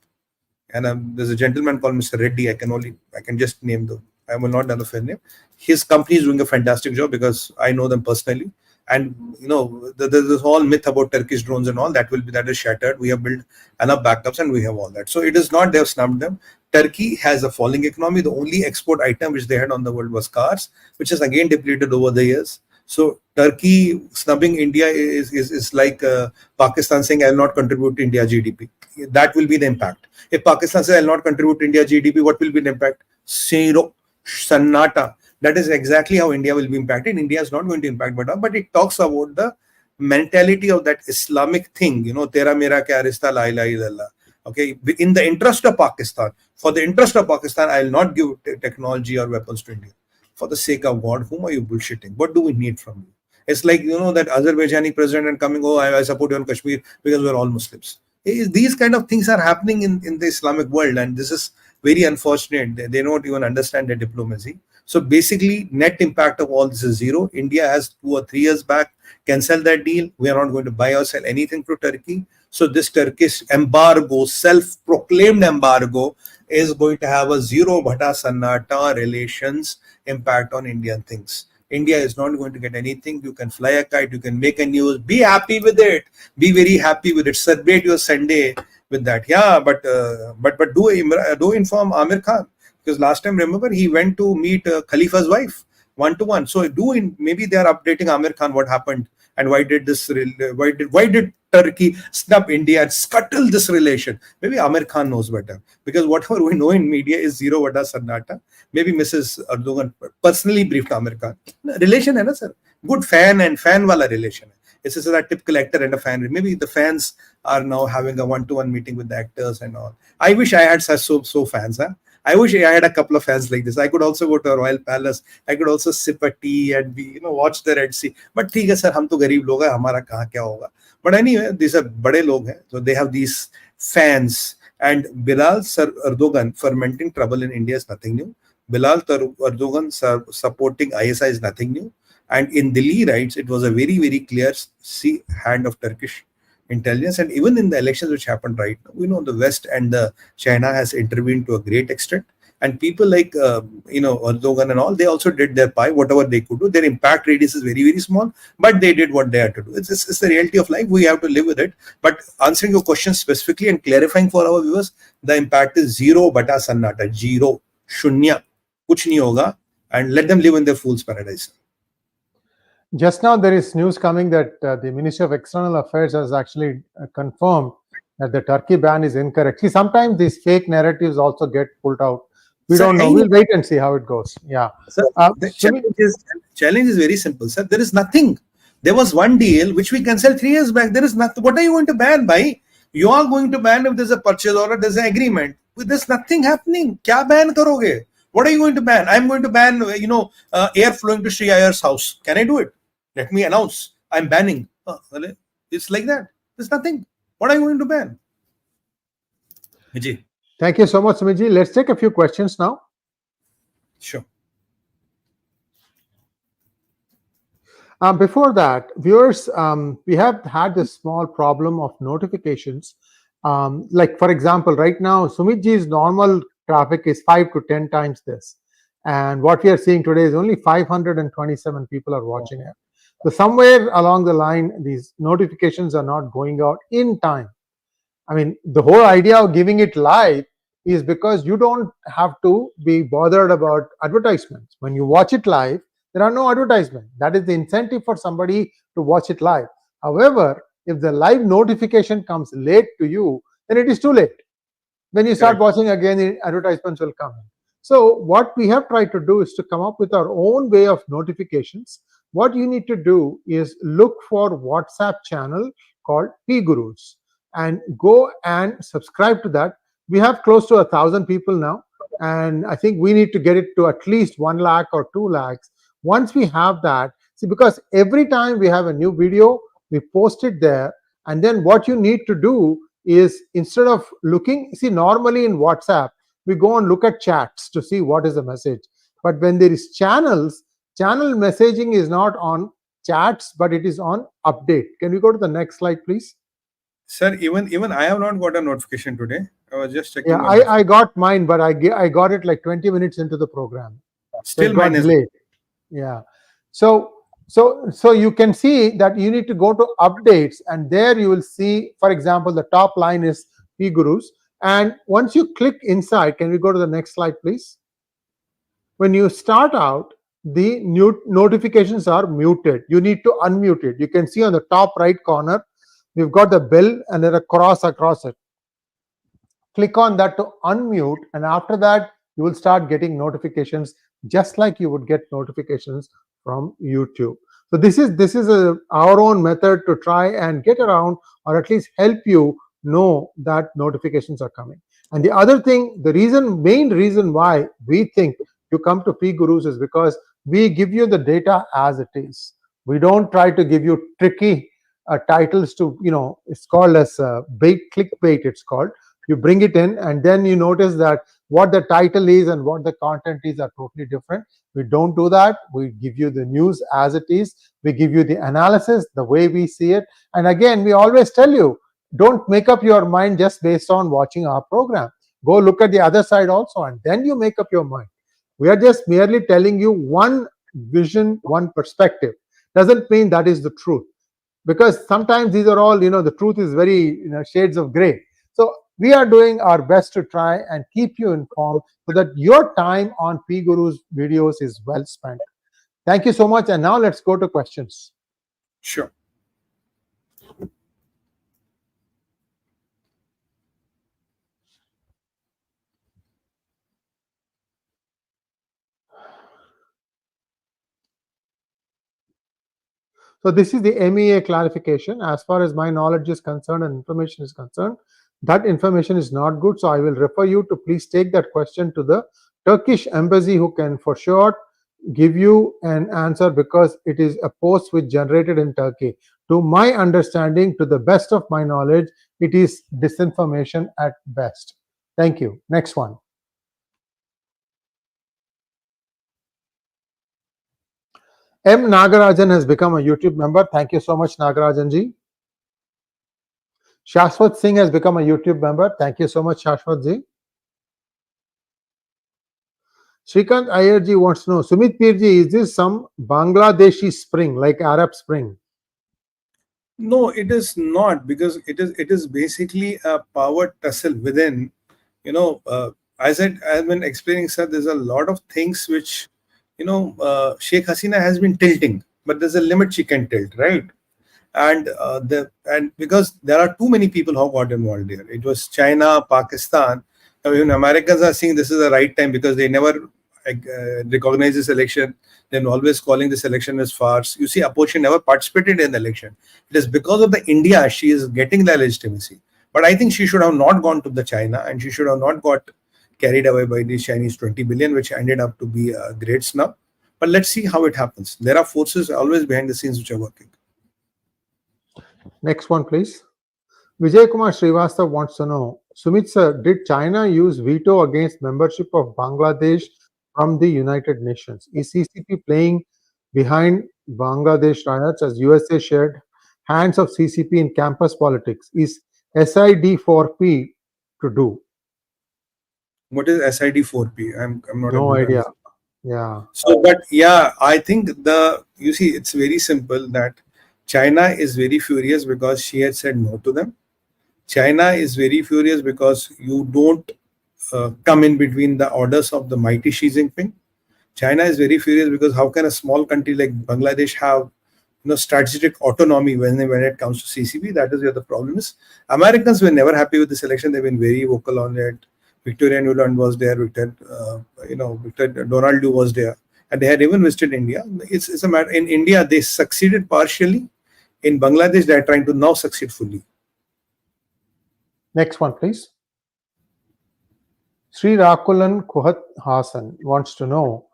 And there's a gentleman called Mr. Reddy. I can just name them. I will not name the fair name. His company is doing a fantastic job because I know them personally. And this whole myth about Turkish drones and all that is shattered. We have built enough backups and we have all that. So it is not they have snubbed them. Turkey has a falling economy. The only export item which they had on the world was cars, which has again depleted over the years. So Turkey snubbing India is like Pakistan saying, I will not contribute to India GDP. That will be the impact. If Pakistan says, I will not contribute to India GDP, what will be the impact? Zero, sannata. That is exactly how India will be impacted. India is not going to impact, but it talks about the mentality of that Islamic thing, tera mera kya rishta, la ilaha illallah. Okay, in the interest of Pakistan, for the interest of Pakistan, I will not give technology or weapons to India. For the sake of God, whom are you bullshitting? What do we need from you? It's like, that Azerbaijani president and coming, I support you on Kashmir because we're all Muslims. These kind of things are happening in the Islamic world, and this is very unfortunate. They don't even understand the diplomacy. So basically, net impact of all this is zero. India has 2 or 3 years back cancelled that deal. We are not going to buy or sell anything to Turkey. So this Turkish embargo, self-proclaimed embargo, is going to have a zero bhata sannata relations impact on Indian things. India is not going to get anything. You can fly a kite, you can make a news, be happy with it, be very happy with it, celebrate your Sunday with that. Yeah, but do inform Amir Khan, because last time, remember, he went to meet Khalifa's wife one-to-one. So maybe they are updating Amir Khan what happened and why did Turkey snub India and scuttle this relation. Maybe Amir Khan knows better, because whatever we know in media is zero vada sannata. Maybe Mrs. Erdogan personally briefed Amir Khan. Relation hai na, sir? Good fan and fan wala relation. It's just that typical actor and a fan. Maybe the fans are now having a one-to-one meeting with the actors and all. I wish I had such so fans. Huh? I wish I had a couple of fans like this. I could also go to a royal palace. I could also sip a tea and be, watch the Red Sea. But ठीक है sir, हम तो गरीब लोग हैं, हमारा कहाँ क्या होगा. But anyway, these are बड़े लोग हैं, so they have these fans. And Bilal Erdogan fermenting trouble in India is nothing new. Bilal Erdogan supporting ISI is nothing new. And in Delhi riots, it was a very, very clear hand of Turkish intelligence. And even in the elections which happened right now, we know the West and the China has intervened to a great extent. And people like, Erdogan and all, they also did their pie, whatever they could do. Their impact radius is very, very small, but they did what they had to do. It's the reality of life. We have to live with it. But answering your question specifically and clarifying for our viewers, the impact is 0 bata sannata, 0, shunya, kuch nahi hoga, and let them live in their fool's paradise. Just now, there is news coming that the Ministry of External Affairs has actually confirmed that the Turkey ban is incorrect. See, sometimes these fake narratives also get pulled out. We don't know. We'll wait and see how it goes. Yeah. Sir, the challenge is very simple, sir. There is nothing. There was one deal which we cancelled 3 years back. There is nothing. What are you going to ban, bhai? You are going to ban if there's a purchase order, there's an agreement. There's nothing happening. Kya ban karoge? What are you going to ban? I'm going to ban, air flowing to Sree Iyer's house. Can I do it? Let me announce. I'm banning. It's like that. There's nothing. What are you going to ban? Vijay. Thank you so much, Sumit. Let's take a few questions now. Sure. Before that, viewers, we have had this small problem of notifications. Like, for example, right now, Sumitji's normal traffic is 5 to 10 times this. And what we are seeing today is only 527 people are watching it. So somewhere along the line, these notifications are not going out in time. I mean, the whole idea of giving it live is because you don't have to be bothered about advertisements. When you watch it live, there are no advertisements. That is the incentive for somebody to watch it live. However, if the live notification comes late to you, then it is too late. When you start watching again, the advertisements will come in. So what we have tried to do is to come up with our own way of notifications. What you need to do is look for WhatsApp channel called 𝗣𝗽𝗼 and go and subscribe to that. We have close to 1,000 people now, and I think we need to get it to at least 1 lakh or 2 lakhs. Once we have that, see, because every time we have a new video, we post it there, and then what you need to do is, instead of looking, see, normally in WhatsApp, we go and look at chats to see what is the message. But when there is channels, channel messaging is not on chats, but it is on update. Can we go to the next slide, please? Sir, even I have not got a notification today. I was just checking. Yeah, I got mine, but I got it like 20 minutes into the program. Still mine is late. Yeah. So you can see that you need to go to updates, and there you will see, for example, the top line is 𝗣𝗽𝗼. And once you click inside, can we go to the next slide, please? When you start out, the new notifications are muted. You need to unmute it. You can see on the top right corner, we've got the bell and then a cross across it. Click on that to unmute, and after that, you will start getting notifications just like you would get notifications from YouTube. So this is our own method to try and get around, or at least help you know that notifications are coming. And the other thing, the main reason why we think you come to 𝗣𝗽𝗼 is because we give you the data as it is. We don't try to give you tricky titles to, it's called as clickbait, it's called. You bring it in, and then you notice that what the title is and what the content is are totally different. We don't do that. We give you the news as it is. We give you the analysis the way we see it. And again, we always tell you, don't make up your mind just based on watching our program. Go look at the other side also, and then you make up your mind. We are just merely telling you one vision, one perspective. Doesn't mean that is the truth, because sometimes these are all, the truth is very, shades of gray. So we are doing our best to try and keep you informed so that your time on 𝗣𝗽𝗼's videos is well spent. Thank you so much. And now let's go to questions. Sure. So this is the MEA clarification. As far as my knowledge is concerned and information is concerned, that information is not good. So I will refer you to please take that question to the Turkish embassy, who can for sure give you an answer, because it is a post which generated in Turkey. To my understanding, to the best of my knowledge, it is disinformation at best. Thank you. Next one. M. Nagarajan has become a YouTube member. Thank you so much, Nagarajan ji. Shashwat Singh has become a YouTube member. Thank you so much, Shashwat ji. Shrikant Iyer ji wants to know, Sumit Peer ji, is this some Bangladeshi spring, like Arab Spring? No, it is not, because it is basically a power tussle within. As I've been explaining, sir, there's a lot of things which Sheikh Hasina has been tilting, but there's a limit she can tilt, right? And because there are too many people who got involved here. It was China, Pakistan. Now, even Americans are saying this is the right time, because they never recognize this election. They're always calling this election as farce. You see, opposition never participated in the election. It is because of the India she is getting the legitimacy. But I think she should have not gone to the China, and she should have not got carried away by the Chinese 20 billion, which ended up to be a great snub. But let's see how it happens. There are forces always behind the scenes which are working. Next one, please. Vijay Kumar Srivastava wants to know, Sumit sir, did China use veto against membership of Bangladesh from the United Nations? Is CCP playing behind Bangladesh riots as USA shared hands of CCP in campus politics? Is SID4P to do? What is SID4P? I'm not No able to idea. understand. Yeah. So, but yeah, I think you see, it's very simple that China is very furious because she had said no to them. China is very furious because you don't come in between the orders of the mighty Xi Jinping. China is very furious because how can a small country like Bangladesh have strategic autonomy when it comes to CCP? That is where the problem is. Americans were never happy with this election. They've been very vocal on it. Victoria Nuland was there. Victor Donald Du was there, and they had even visited India. It's a matter. In India, they succeeded partially. In Bangladesh, they are trying to now succeed fully. Next one, please. Sree Iyer App IOS wants to know,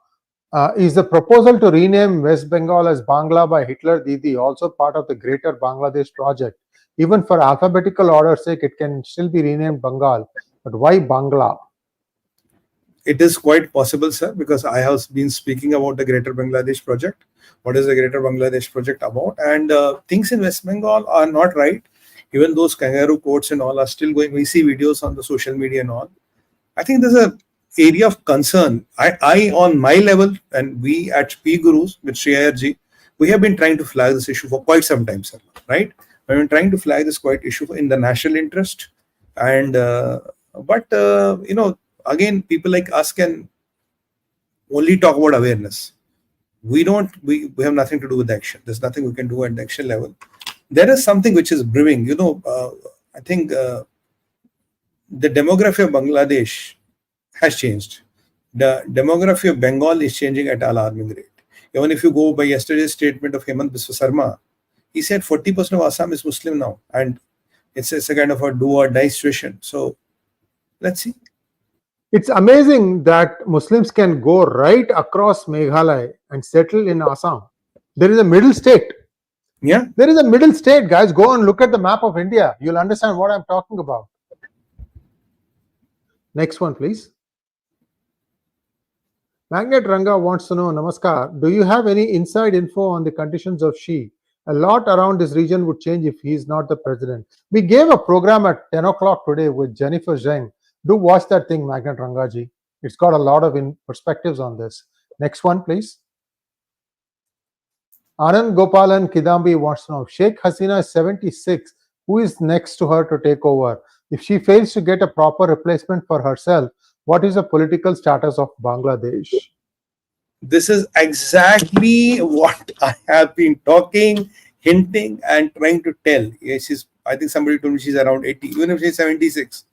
is the proposal to rename West Bengal as Bangla by Hitler Didi also part of the greater Bangladesh project? Even for alphabetical order's sake, it can still be renamed Bengal. But why Bangla? It is quite possible, sir, because I have been speaking about the Greater Bangladesh project. What is the Greater Bangladesh project about? And things in West Bengal are not right. Even those kangaroo courts and all are still going. We see videos on the social media and all. I think there's a area of concern. I on my level, and we at P Gurus with Sree Iyer ji, we have been trying to flag this issue for quite some time, sir. Right? We've been trying to flag this quite issue in the national interest, and again, people like us can only talk about awareness. We have nothing to do with action. There's nothing we can do at the action level. There is something which is brewing. I think the demography of Bangladesh has changed. The demography of Bengal is changing at alarming rate. Even if you go by yesterday's statement of Hemant Biswa Sarma, he said 40% of Assam is Muslim now, and it's a kind of a do or die situation. So let's see. It's amazing that Muslims can go right across Meghalaya and settle in Assam. There is a middle state. Yeah. There is a middle state, guys. Go and look at the map of India. You'll understand what I'm talking about. Next one, please. Magnet Ranga wants to know, Namaskar, do you have any inside info on the conditions of Xi? A lot around this region would change if he is not the president. We gave a program at 10 o'clock today with Jennifer Zheng. Do watch that thing, Magnet Rangaji. It's got a lot of perspectives on this. Next one, please. Anand Gopalan Kidambi wants to know, Sheikh Hasina is 76. Who is next to her to take over? If she fails to get a proper replacement for herself, what is the political status of Bangladesh? This is exactly what I have been talking, hinting, and trying to tell. Yes, I think somebody told me she's around 80, even if she's 76.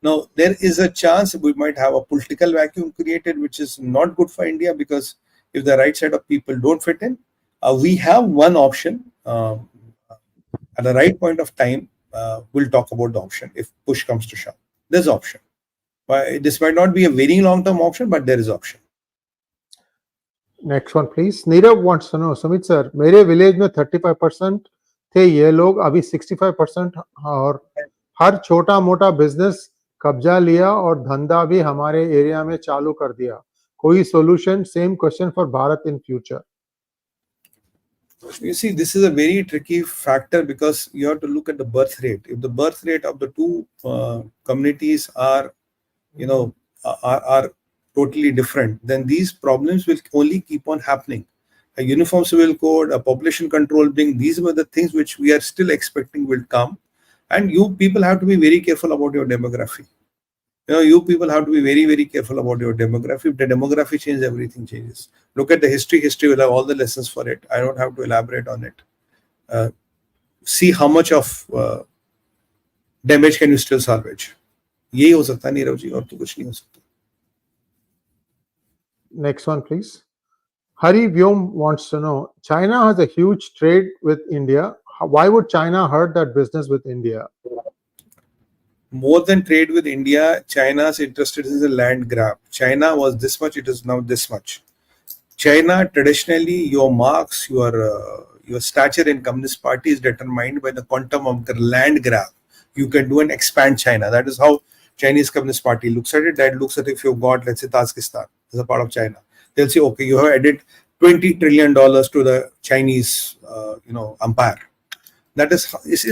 Now, there is a chance we might have a political vacuum created, which is not good for India, because if the right set of people don't fit in, we have one option, at the right point of time, we'll talk about the option if push comes to shove. There's option. This might not be a very long-term option, but there is option. Next one, please. Nirav wants to know, Sumit sir, मेरे village में 35% थे ये लोग, अभी 65% और हर छोटा मोटा business कब्जा लिया और धंधा भी हमारे एरिया में चालू कर दिया. कोई solution? Same question for Bharat in future. You see, this is a very tricky factor because you have to look at the birth rate. If the birth rate of the two communities are, are totally different, then these problems will only keep on happening. A uniform civil code, a population control thing, these were the things which we are still expecting will come. And you people have to be very careful about your demography. You people have to be very, very careful about your demography. If the demography changes, everything changes. Look at the history. History will have all the lessons for it. I don't have to elaborate on it. See how much of damage can you still salvage. यही हो सकता है नीरव जी, और तो कुछ नहीं हो सकता. Next one, please. Hari Vyom wants to know, China has a huge trade with India. Why would China hurt that business with India? More than trade with India, China's interested in the land grab. China was this much, it is now this much. China, traditionally, your marks, your stature in Communist Party is determined by the quantum of the land grab you can do and expand China. That is how Chinese Communist Party looks at it. That looks at if you've got, let's say, 𝗤𝙗 as a part of China. They'll say, okay, you have added $20 trillion to the Chinese, empire. That is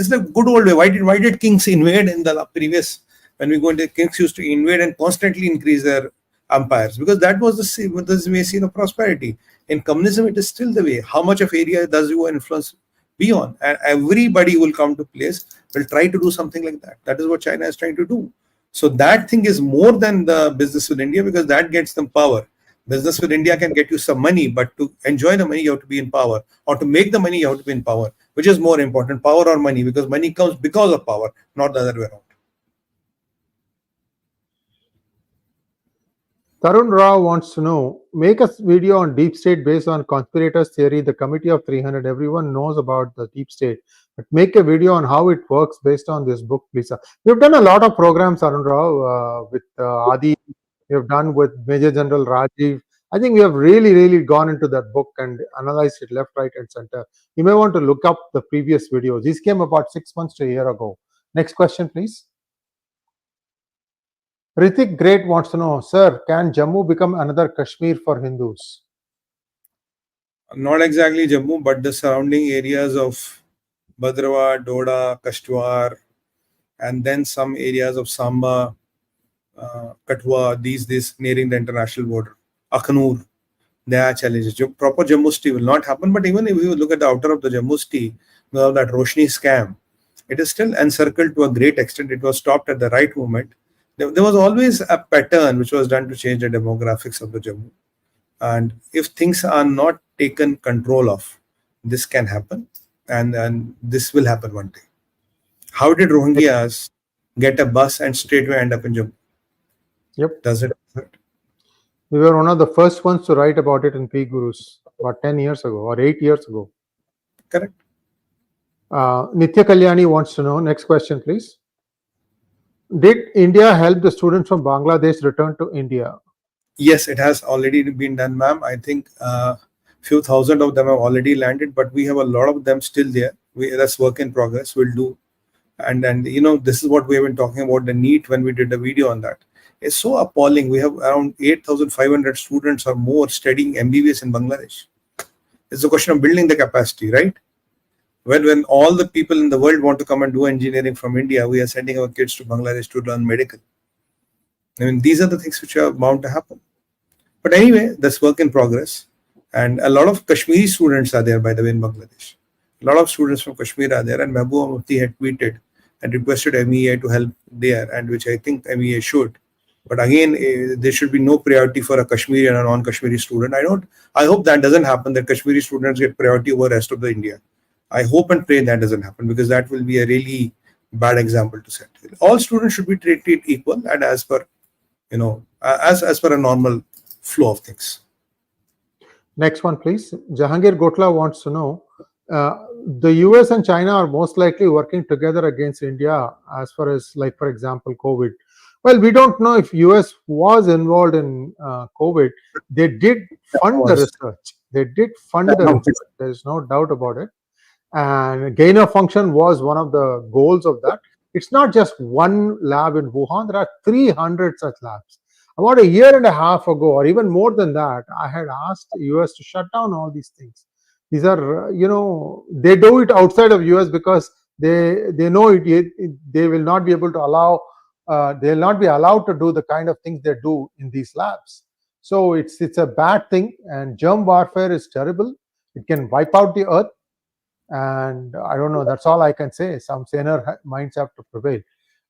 the good old way. Why did kings invade in the previous? When we go into, kings used to invade and constantly increase their empires, because that was the way of prosperity. In communism, it is still the way. How much of area does your influence be on? And everybody will come to place, will try to do something like that. That is what China is trying to do. So that thing is more than the business with India, because that gets them power. Business with India can get you some money, but to enjoy the money, you have to be in power. Or to make the money, you have to be in power. Which is more important, power or money? Because money comes because of power, not the other way around. Tarun Rao wants to know, make a video on deep state based on conspirators theory, the committee of 300. Everyone knows about the deep state, but make a video on how it works based on this book, please. We've done a lot of programs, Tarun Rao, with Adi. We have done with Major General Rajiv. I think we have really gone into that book and analyzed it left, right, and center. You may want to look up the previous videos. These came about 6 months to a year ago. Next question, please. Ritik Great wants to know, sir, can Jammu become another Kashmir for Hindus? Not exactly Jammu, but the surrounding areas of Bhadravah, Doda, Kashtwar, and then some areas of Samba, Katwa, these nearing the international border, Akhnur, there are challenges. Proper Jammu city will not happen, but even if you look at the outer of the Jammu city, you have that Roshni scam. It is still encircled to a great extent. It was stopped at the right moment. There was always a pattern which was done to change the demographics of the Jammu. And if things are not taken control of, this can happen, and this will happen one day. How did Rohingyas get a bus and straightway end up in Jammu? Yep. Does it? We were one of the first ones to write about it in P Gurus about 10 years ago or 8 years ago. Correct. Nitya Kalyani wants to know, next question, please. Did India help the students from Bangladesh return to India? Yes, it has already been done, ma'am. I think few thousand of them have already landed, but we have a lot of them still there. That's work in progress. We'll do. And this is what we have been talking about, the NEET, when we did a video on that. It's so appalling. We have around 8,500 students or more studying MBBS in Bangladesh. It's a question of building the capacity, right? When all the people in the world want to come and do engineering from India, we are sending our kids to Bangladesh to learn medical. I mean, these are the things which are bound to happen. But anyway, that's work in progress. And a lot of Kashmiri students are there, by the way, in Bangladesh. A lot of students from Kashmir are there, and Mehbooba Mufti had tweeted and requested MEA to help there, and which I think MEA should. But again, there should be no priority for a Kashmiri and a non-Kashmiri student. I hope that doesn't happen, that Kashmiri students get priority over the rest of the India. I hope and pray that doesn't happen, because that will be a really bad example to set. All students should be treated equal and as per, as per a normal flow of things. Next one, please. Jahangir Gotla wants to know, the US and China are most likely working together against India as far as, like, for example, COVID. Well, we don't know if US was involved in COVID. They did fund the research. They did fund the research. There is no doubt about it. And gain of function was one of the goals of that. It's not just one lab in Wuhan. There are 300 such labs. About a year and a half ago, or even more than that, I had asked US to shut down all these things. These are, they do it outside of US because they know they will not be able to allow, they will not be allowed to do the kind of things they do in these labs. So it's a bad thing, and germ warfare is terrible. It can wipe out the earth, and I don't know. That's all I can say. Some saner minds have to prevail.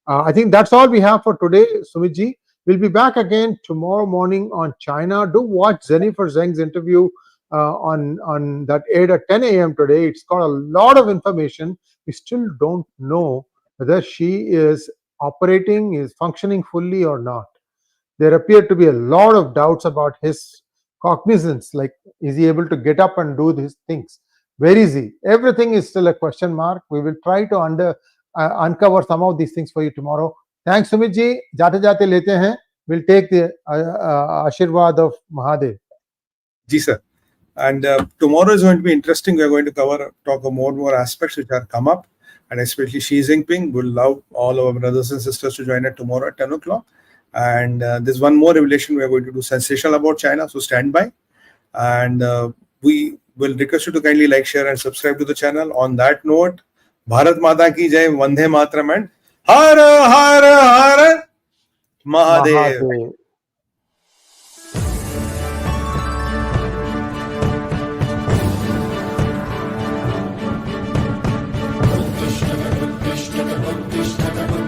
I think that's all we have for today, Sumitji. We'll be back again tomorrow morning on China. Do watch Jennifer Zheng's interview on that aired at 10 a.m. today. It's got a lot of information. We still don't know whether she is operating, is functioning fully or not. There appear to be a lot of doubts about his cognizance. Like, is he able to get up and do these things? Where is he? Everything is still a question mark. We will try to uncover some of these things for you tomorrow. Thanks, Sumit ji. Jate jate lete hain. We'll take the Ashirwad of Mahadev. Ji sir. And tomorrow is going to be interesting. We are going to talk more aspects which are come up, and especially Xi Jinping. We'll love all our brothers and sisters to join us tomorrow at 10 o'clock. And there's one more revelation we are going to do sensational about China. So stand by. And we will request you to kindly like, share, and subscribe to the channel. On that note, Bharat Mata ki Jai, Vande Mataram, and Har Har Har Mahadev. 𝗤𝙗𝗫